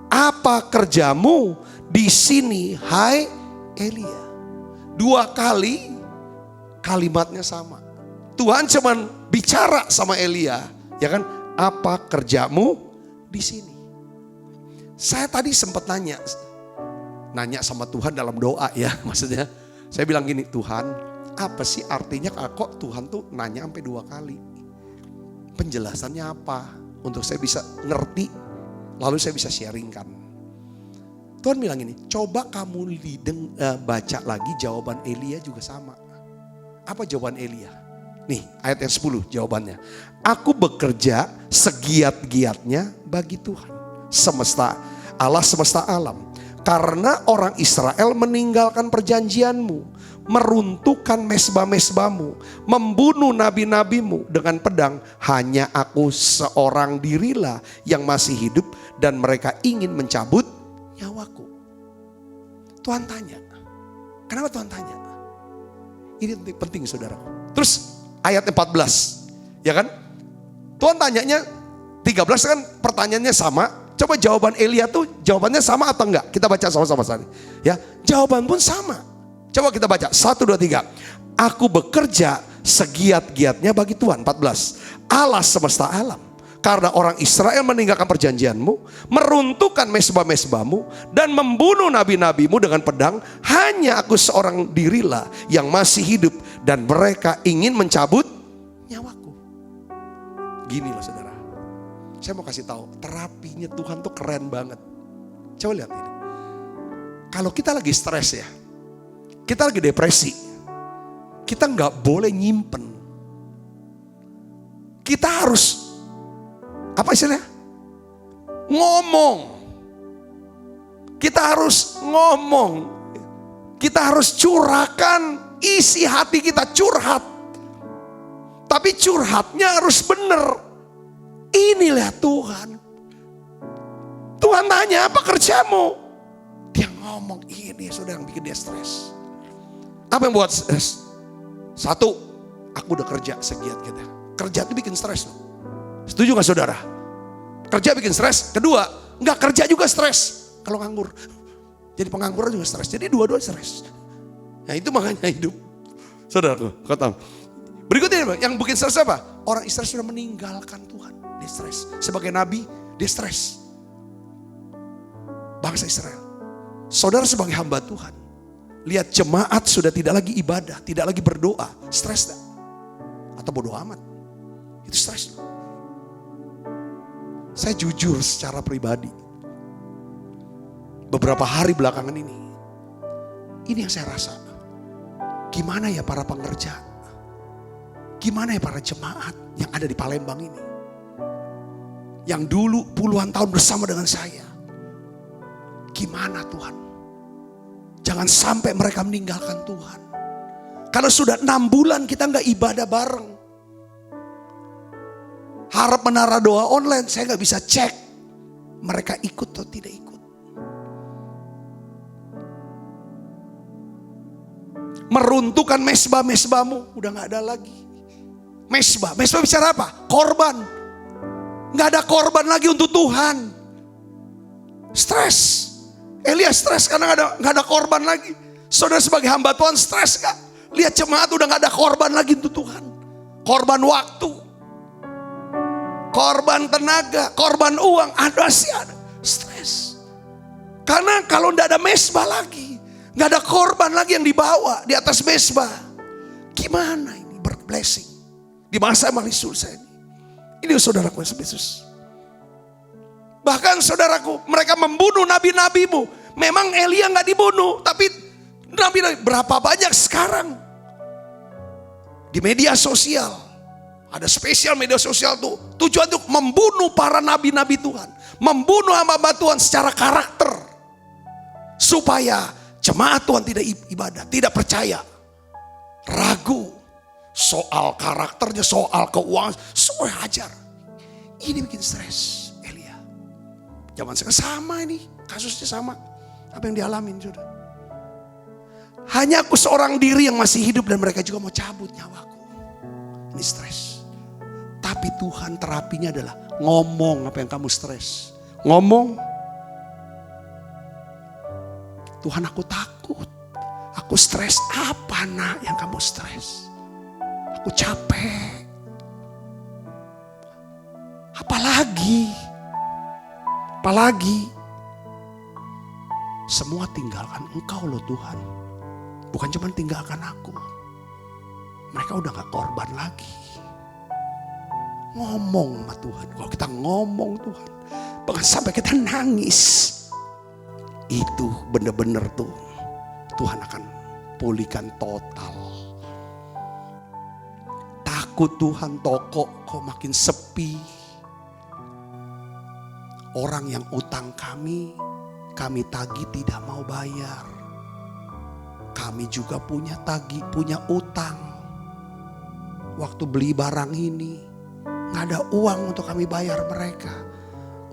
apa kerjamu di sini, hai Elia? 2 kali kalimatnya sama. Tuhan cuman bicara sama Elia, ya kan? Apa kerjamu di sini? Saya tadi sempat nanya sama Tuhan dalam doa ya, maksudnya. Saya bilang gini, Tuhan, apa sih artinya kok Tuhan tuh nanya sampai 2 kali? Penjelasannya apa? Untuk saya bisa ngerti, lalu saya bisa sharingkan. Tuhan bilang gini, coba kamu baca lagi jawaban Elia juga sama. Apa jawaban Elia? Nih ayat yang 10 jawabannya. Aku bekerja segiat-giatnya bagi Tuhan, Allah semesta alam. Karena orang Israel meninggalkan perjanjianmu, meruntuhkan mesbah-mesbahmu, membunuh nabi-nabimu dengan pedang, hanya aku seorang dirilah yang masih hidup dan mereka ingin mencabut nyawaku. Tuhan tanya. Kenapa Tuhan tanya? Ini penting saudara. Terus ayat 14, ya kan? Tuhan tanyanya 13 kan pertanyaannya sama. Coba jawaban Elia tuh jawabannya sama atau enggak? Kita baca sama-sama tadi. Ya, jawaban pun sama. Coba kita baca 1, 2, 3. Aku bekerja segiat-giatnya bagi Tuhan. 14. Allah semesta alam. Karena orang Israel meninggalkan perjanjianmu, meruntuhkan mesbah-mesbahmu, dan membunuh nabi-nabimu dengan pedang, hanya aku seorang dirilah yang masih hidup dan mereka ingin mencabut nyawaku. Gini loh saudara. Saya mau kasih tahu, terapinya Tuhan tuh keren banget. Coba lihat ini. Kalau kita lagi stres ya, kita lagi depresi, kita nggak boleh nyimpen. Kita harus, apa istilahnya? Ngomong. Kita harus ngomong. Kita harus curahkan isi hati kita, curhat. Tapi curhatnya harus benar. Inilah Tuhan. Tuhan tanya, apa kerjamu? Dia ngomong, ini sudah yang bikin dia stres. Apa yang buat stres? 1, aku udah kerja segiat-giatnya. Kerja itu bikin stres loh. Setuju gak saudara? Kerja bikin stres. 2, gak kerja juga stres. Kalau nganggur. Jadi pengangguran juga stres. Jadi dua-dua stres. Nah itu makanya hidup. Saudaraku, kau tahu. Berikutnya yang bikin stres apa? Orang Israel sudah meninggalkan Tuhan. Dia stres. Sebagai nabi, dia stres. Bangsa Israel. Saudara sebagai hamba Tuhan. Lihat jemaat sudah tidak lagi ibadah, tidak lagi berdoa. Stres tak? Atau bodoh amat? Itu stres. Saya jujur secara pribadi. Beberapa hari belakangan ini yang saya rasa. Gimana ya para pengerja? Gimana ya para jemaat yang ada di Palembang ini? Yang dulu puluhan tahun bersama dengan saya. Gimana Tuhan? Jangan sampai mereka meninggalkan Tuhan. Karena sudah 6 bulan kita gak ibadah bareng. Harap menara doa online, saya gak bisa cek. Mereka ikut atau tidak ikut. Meruntuhkan mesbah-mesbahmu, udah gak ada lagi. Mesbah bicara apa? Korban. Gak ada korban lagi untuk Tuhan. Stres. Elia stres karena gak ada korban lagi. Saudara sebagai hamba Tuhan stres gak? Lihat jemaat udah gak ada korban lagi untuk Tuhan. Korban waktu, korban tenaga, korban uang, ada sih ada. Stres. Karena kalau gak ada mesbah lagi, gak ada korban lagi yang dibawa di atas mesbah. Gimana ini berblessing di masa Malisul saya ini. Ini saudaraku Yesus. Bahkan saudaraku, mereka membunuh nabi-nabimu. Memang Elia gak dibunuh, tapi nabi-nabi berapa banyak sekarang. Di media sosial, ada spesial media sosial tuh. Tujuan untuk membunuh para nabi-nabi Tuhan. Membunuh hamba-hamba Tuhan secara karakter. Supaya jemaat Tuhan tidak ibadah, tidak percaya. Ragu. Soal karakternya, soal keuangan, semua hajar. Ini bikin stres Elia. Zaman sekarang sama ini, kasusnya sama. Apa yang dialamin sudah. Hanya aku seorang diri yang masih hidup dan mereka juga mau cabut nyawaku. Ini stres. Tapi Tuhan terapinya adalah ngomong apa yang kamu stres. Ngomong, Tuhan aku takut. Aku stres. Apa nak yang kamu stres? Aku capek. Apalagi? Semua tinggalkan Engkau loh Tuhan. Bukan cuma tinggalkan aku. Mereka udah gak korban lagi. Ngomong sama Tuhan. Kalau kita ngomong Tuhan, bahkan sampai kita nangis, itu bener-bener tuh Tuhan akan pulihkan total. Takut Tuhan, toko kok makin sepi. Orang yang utang kami tagih tidak mau bayar. Kami juga punya utang. Waktu beli barang ini, gak ada uang untuk kami bayar mereka.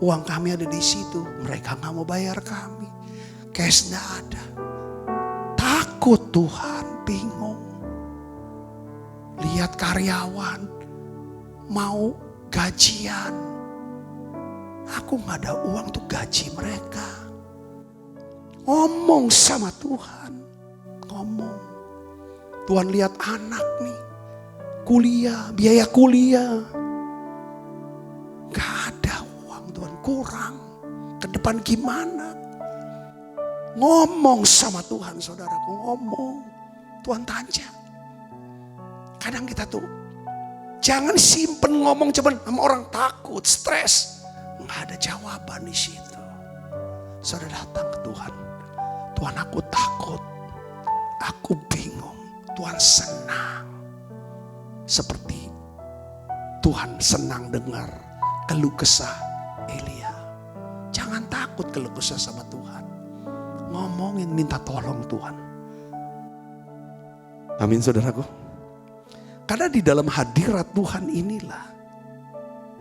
Uang kami ada di situ, mereka gak mau bayar kami. Cash gak ada. Takut Tuhan, bingung. Lihat karyawan mau gajian. Aku gak ada uang untuk gaji mereka. Ngomong sama Tuhan. Ngomong. Tuhan lihat anak nih. Kuliah, biaya kuliah. Gak ada uang Tuhan, kurang. Ke depan gimana? Ngomong sama Tuhan saudaraku, ngomong. Tuhan tanya. Kadang kita tuh jangan simpen ngomong cuman sama orang, takut, stres. Gak ada jawaban di situ. Saudara datang ke Tuhan. Tuhan aku takut. Aku bingung. Tuhan senang. Seperti Tuhan senang dengar keluh kesah Elia. Jangan takut keluh kesah sama Tuhan. Ngomongin, minta tolong Tuhan. Amin saudaraku. Karena di dalam hadirat Tuhan inilah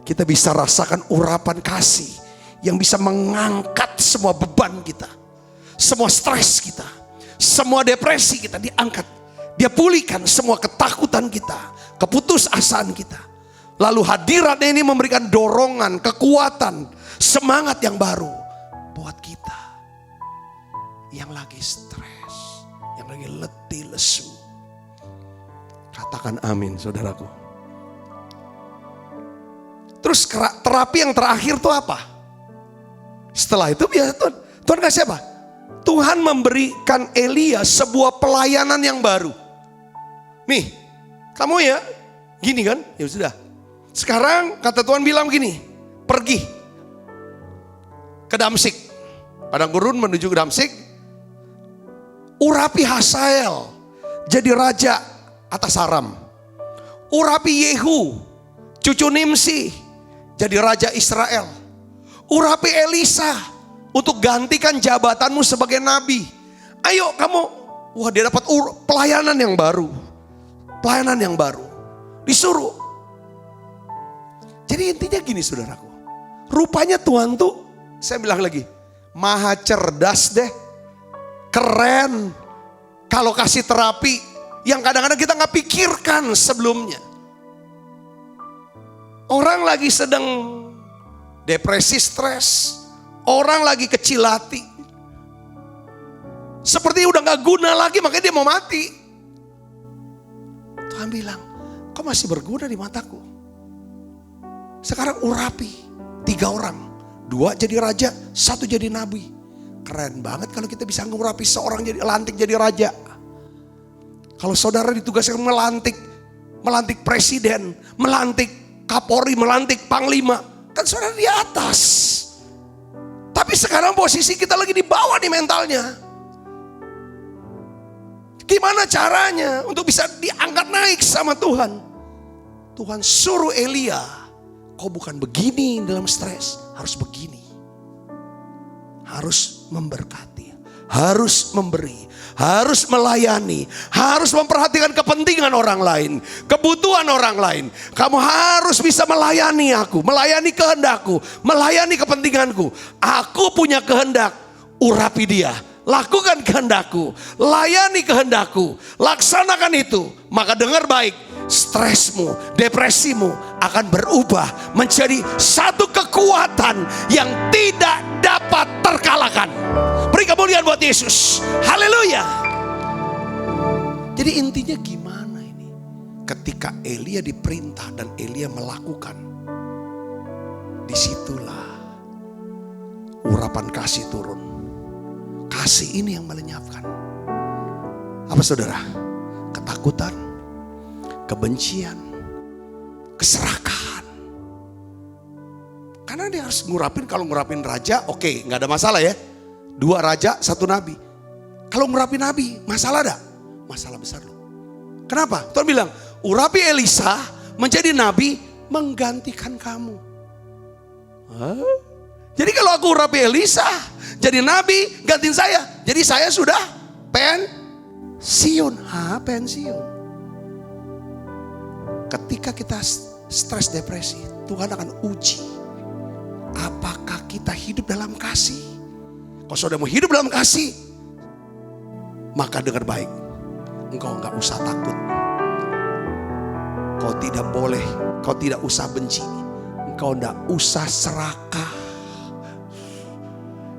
kita bisa rasakan urapan kasih yang bisa mengangkat semua beban kita. Semua stres kita. Semua depresi kita diangkat. Dia pulihkan semua ketakutan kita. Keputusasaan kita. Lalu hadiratnya ini memberikan dorongan, kekuatan, semangat yang baru buat kita. Yang lagi stres. Yang lagi letih, lesu. Katakan amin saudaraku. Terus terapi yang terakhir itu apa? Setelah itu biasa Tuhan kasih apa? Tuhan memberikan Elia sebuah pelayanan yang baru. Nih, kamu ya gini kan? Ya sudah. Sekarang kata Tuhan bilang gini, pergi ke Damsyik. Padang gurun menuju ke Damsyik. Urapi Hazael jadi raja atas Aram. Urapi Yehu, cucu Nimsi, jadi raja Israel. Urapi Elisa untuk gantikan jabatanmu sebagai nabi. Ayo kamu, wah dia dapat pelayanan yang baru. Pelayanan yang baru. Disuruh. Jadi intinya gini saudaraku. Rupanya Tuhan tuh, saya bilang lagi, maha cerdas deh. Keren. Kalau kasih terapi yang kadang-kadang kita gak pikirkan sebelumnya. Orang lagi sedang depresi, stres. Orang lagi kecil hati. Seperti udah gak guna lagi, makanya dia mau mati. Tuhan bilang, kau masih berguna di mataku. Sekarang urapi 3 orang. 2 jadi raja, 1 jadi nabi. Keren banget kalau kita bisa ngurapi seorang jadi lantik jadi raja. Kalau saudara ditugaskan melantik presiden, melantik kapolri, melantik panglima. Kan saudara di atas. Tapi sekarang posisi kita lagi di bawah nih mentalnya. Gimana caranya untuk bisa diangkat naik sama Tuhan? Tuhan suruh Elia, kau bukan begini dalam stres, harus begini. Harus memberkati, harus memberi, harus melayani, harus memperhatikan kepentingan orang lain, kebutuhan orang lain. Kamu harus bisa melayani aku, melayani kehendakku, melayani kepentinganku. Aku punya kehendak, urapi dia. Lakukan kehendakku, layani kehendakku, laksanakan itu. Maka dengar baik, stresmu, depresimu akan berubah menjadi satu kekuatan yang tidak dapat terkalahkan. Beri kemuliaan buat Yesus. Haleluya. Jadi intinya gimana ini? Ketika Elia diperintah dan Elia melakukan, disitulah urapan kasih turun. Kasih ini yang melenyapkan. Apa saudara? Ketakutan, kebencian, keserakahan. Karena dia harus ngurapin, kalau ngurapin raja oke, gak ada masalah ya. 2 raja, 1 nabi. Kalau ngurapin nabi, masalah ada? Masalah besar loh. Kenapa? Tuhan bilang, urapi Elisa menjadi nabi menggantikan kamu. Hah? Jadi kalau aku urapi Elisa jadi nabi gantiin saya, jadi saya sudah pensiun. Pensiun. Ketika kita stres depresi, Tuhan akan uji apakah kita hidup dalam kasih. Kalau saudara mau hidup dalam kasih, maka dengar baik, engkau gak usah takut. Kau tidak boleh, kau tidak usah benci, engkau gak usah serakah.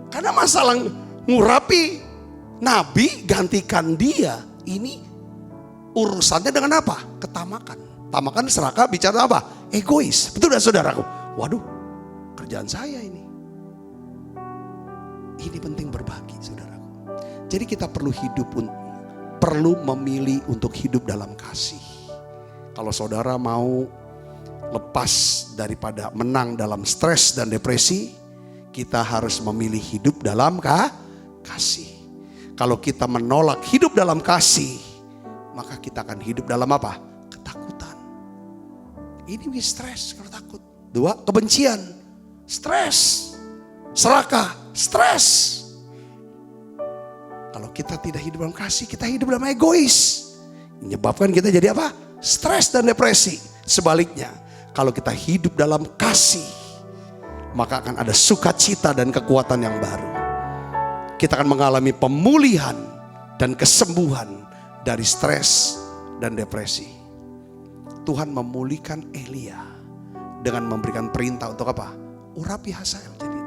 Karena masalah ngurapi nabi gantikan dia, ini urusannya dengan apa? Ketamakan. Tamakan serakah bicara apa? Egois. Betul dah saudaraku? Waduh, kerjaan saya ini. Ini penting berbagi saudaraku. Jadi kita perlu memilih untuk hidup dalam kasih. Kalau saudara mau lepas daripada menang dalam stres dan depresi, kita harus memilih hidup dalam kasih. Kalau kita menolak hidup dalam kasih, maka kita akan hidup dalam apa? Ketakutan. Ini stres kalau takut. 2, kebencian, stres. Serakah, stres. Kalau kita tidak hidup dalam kasih, kita hidup dalam egois. Menyebabkan kita jadi apa? Stres dan depresi. Sebaliknya, kalau kita hidup dalam kasih, maka akan ada sukacita dan kekuatan yang baru. Kita akan mengalami pemulihan dan kesembuhan dari stres dan depresi. Tuhan memulihkan Elia dengan memberikan perintah untuk apa? Urapi Hazael jadi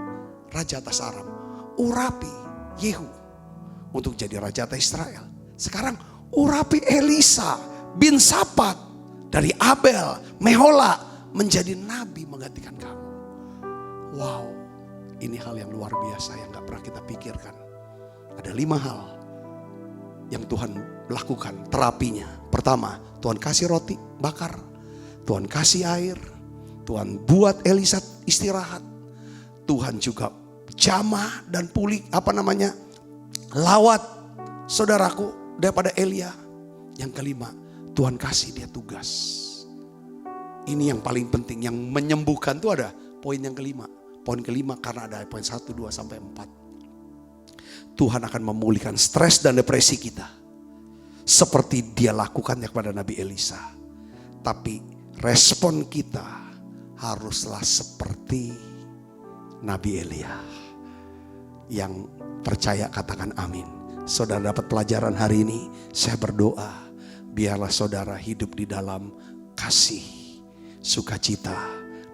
raja atas Aram. Urapi Yehu untuk jadi raja atas Israel. Sekarang urapi Elisa bin Safat dari Abel Mehola menjadi nabi menggantikan kamu. Wow, ini hal yang luar biasa yang gak pernah kita pikirkan. Ada 5 hal yang Tuhan lakukan terapinya. Pertama, Tuhan kasih roti bakar. Tuhan kasih air. Tuhan buat Elisa istirahat. Tuhan juga jamah dan pulih lawat saudaraku daripada Elia. Yang kelima, Tuhan kasih dia tugas. Ini yang paling penting, yang menyembuhkan itu ada poin yang kelima. Poin kelima karena ada poin 1, 2, sampai 4. Tuhan akan memulihkan stres dan depresi kita. Seperti dia lakukannya kepada Nabi Elisa. Tapi respon kita haruslah seperti Nabi Elia. Yang percaya katakan amin. Saudara dapat pelajaran hari ini. Saya berdoa biarlah saudara hidup di dalam kasih, sukacita,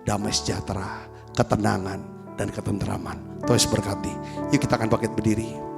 damai sejahtera, ketenangan dan ketenteraman. Tuhan berkati. Yuk kita akan bangkit berdiri.